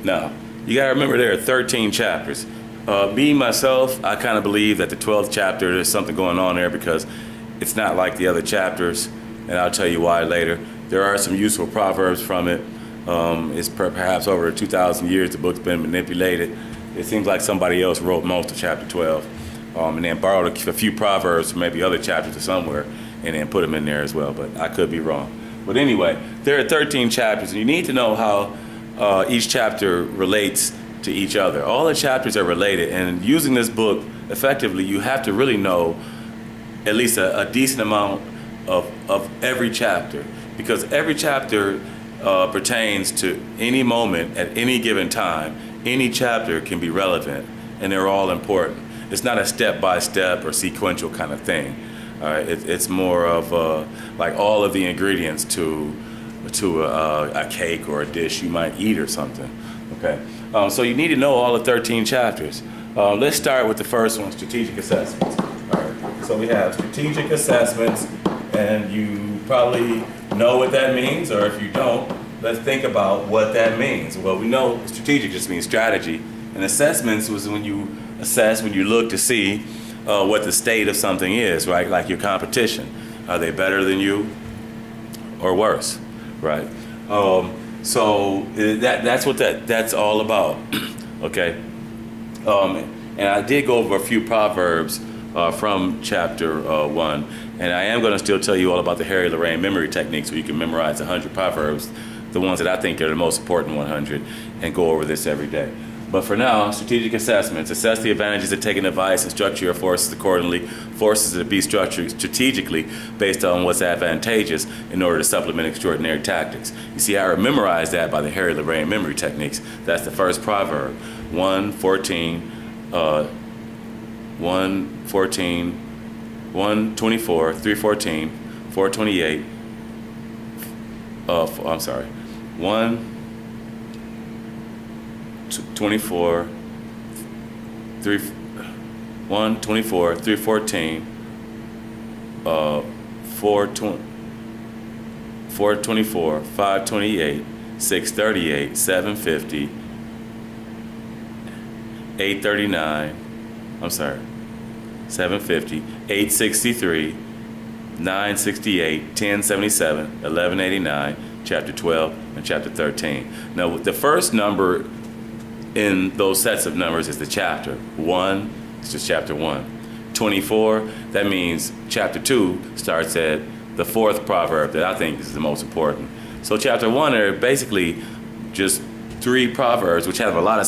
Now, you got to remember there are 13 chapters. Me, myself, I kind of believe that the 12th chapter, there's something going on there because it's not like the other chapters, and I'll tell you why later. There are some useful proverbs from it. It's perhaps over 2,000 years the book's been manipulated. It seems like somebody else wrote most of chapter 12 and then borrowed a few proverbs from maybe other chapters or somewhere and then put them in there as well, but I could be wrong. But anyway, there are 13 chapters, and you need to know how each chapter relates to each other. All the chapters are related, and using this book effectively, you have to really know at least a decent amount of every chapter, because every chapter pertains to any moment at any given time. Any chapter can be relevant, and they're all important. It's not a step-by-step or sequential kind of thing. It's more of like all of the ingredients to a cake or a dish you might eat or something. Okay, so you need to know all the 13 chapters. Let's start with the first one, strategic assessments. All right, so we have strategic assessments, and you probably know what that means, or if you don't, let's think about what that means. Well, we know strategic just means strategy, and assessments was when you assess, when you look to see what the state of something is, right? Like your competition. Are they better than you or worse, right? So that's what that's all about, okay? And I did go over a few proverbs from chapter 1, and I am going to still tell you all about the Harry Lorraine memory techniques where you can memorize 100 proverbs, the ones that I think are the most important 100, and go over this every day. But for now, strategic assessments. Assess the advantages of taking advice and structure your forces accordingly. Forces to be structured strategically based on what's advantageous in order to supplement extraordinary tactics. You see, I memorized that by the Harry Lorraine memory techniques. That's the first proverb. 1:14, 1:14, 1:24, 3:14, 4:28. I'm sorry. 1:24, 3:24, 3:14, 4:24, 5:28, 6:38, 7:50, 8:39. I'm sorry, 7:50, 8:63, 9:68, 10:77, 11:89, chapter 12, and chapter 13. Now, the first number in those sets of numbers is the chapter. 1, it's just chapter 1. 24, that means chapter 2 starts at the fourth proverb that I think is the most important. So chapter 1 are basically just 3 proverbs which have a lot of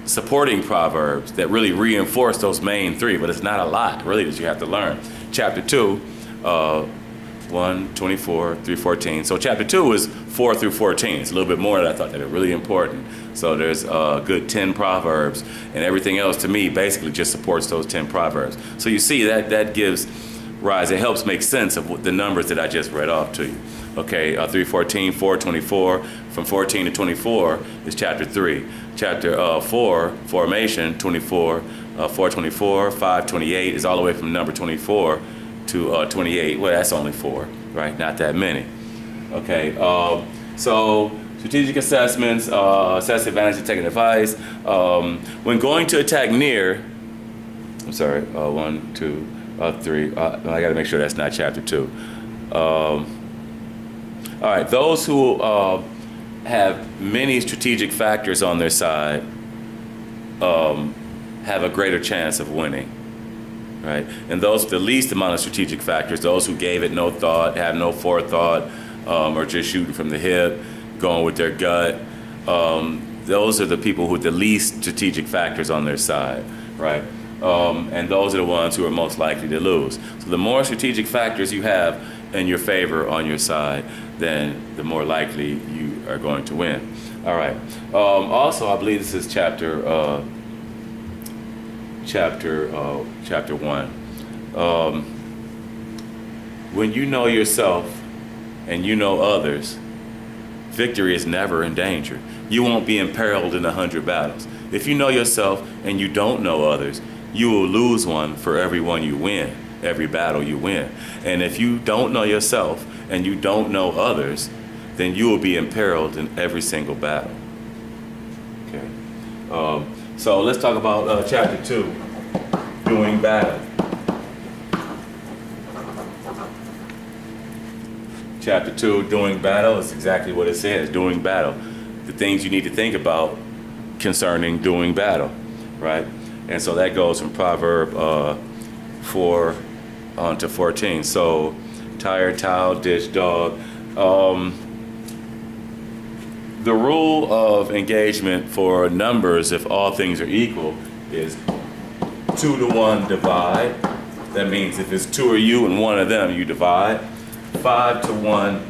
supporting proverbs that really reinforce those main 3, but it's not a lot really that you have to learn. Chapter 2, 1, 24, 3, 14. So chapter 2 is 4 through 14. It's a little bit more that I thought that are really important. So there's a good 10 proverbs, and everything else to me basically just supports those 10 proverbs. So you see that gives rise, it helps make sense of what the numbers that I just read off to you. Okay, 3:14, 4:24, from 14 to 24 is chapter 3. Chapter 4, formation, 24, 4:24, 5:28 is all the way from number 24 to 28. Well, that's only 4, right? Not that many. Okay, so strategic assessments, assess the advantage of taking advice. When going to attack near, I'm sorry, 1, 2, 3, I gotta make sure that's not chapter 2. All right, those who have many strategic factors on their side have a greater chance of winning. Right, and those with the least amount of strategic factors, those who gave it no thought, have no forethought, or just shooting from the hip, going with their gut, those are the people with the least strategic factors on their side, right? And those are the ones who are most likely to lose. So the more strategic factors you have in your favor on your side, then the more likely you are going to win. All right. Also, I believe this is chapter 1. When you know yourself and you know others, victory is never in danger. You won't be imperiled in 100 battles. If you know yourself and you don't know others, you will lose one for every one you win, every battle you win. And if you don't know yourself and you don't know others, then you will be imperiled in every single battle. Okay. So let's talk about chapter 2, doing battle. Chapter 2, doing battle, is exactly what it says, doing battle. The things you need to think about concerning doing battle, right? And so that goes from Proverb 4 on to 14. So, tired, towel, dish, dog. The rule of engagement for numbers, if all things are equal, is 2 to 1 divide. That means if it's 2 of you and 1 of them, you divide. 5 to 1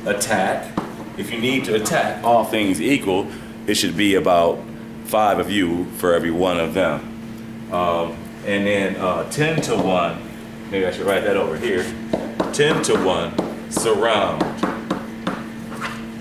attack. If you need to attack all things equal, it should be about 5 of you for every 1 of them. And then 10 to 1, maybe I should write that over here. 10 to 1, surround.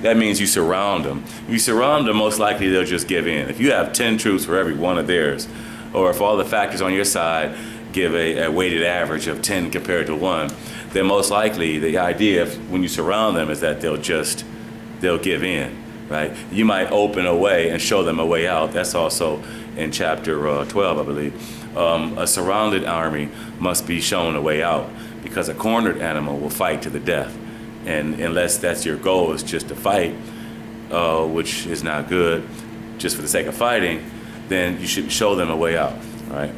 That means you surround them. If you surround them, most likely they'll just give in. If you have 10 troops for every 1 of theirs, or if all the factors on your side give a weighted average of 10 compared to 1, then most likely the idea when you surround them is that they'll give in, right? You might open a way and show them a way out. That's also in chapter 12, I believe. A surrounded army must be shown a way out, because a cornered animal will fight to the death. And unless that's your goal, is just to fight, which is not good, just for the sake of fighting, then you should show them a way out, right?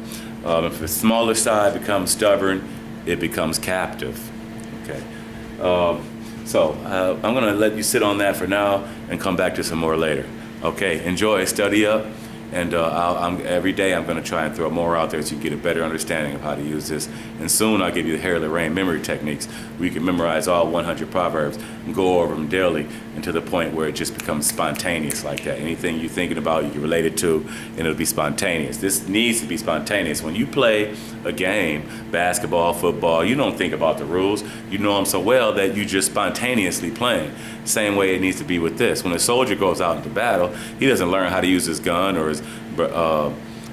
If the smaller side becomes stubborn, it becomes captive, okay? So I'm gonna let you sit on that for now and come back to some more later. Okay, enjoy, study up, and every day I'm gonna try and throw more out there so you get a better understanding of how to use this. And soon I'll give you the Hair of the Rain memory techniques where you can memorize all 100 Proverbs and go over them daily, and to the point where it just becomes spontaneous like that. Anything you're thinking about, you can relate it to, and it'll be spontaneous. This needs to be spontaneous. When you play a game, basketball, football, you don't think about the rules. You know them so well that you just spontaneously playing. Same way it needs to be with this. When a soldier goes out into battle, he doesn't learn how to use his gun or his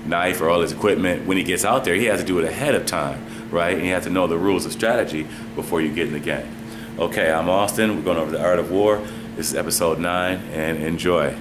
knife or all his equipment. When he gets out there, he has to do it ahead of time, right? And you have to know the rules of strategy before you get in the game. Okay, I'm Austin. We're going over the art of war. This is episode 9, and enjoy.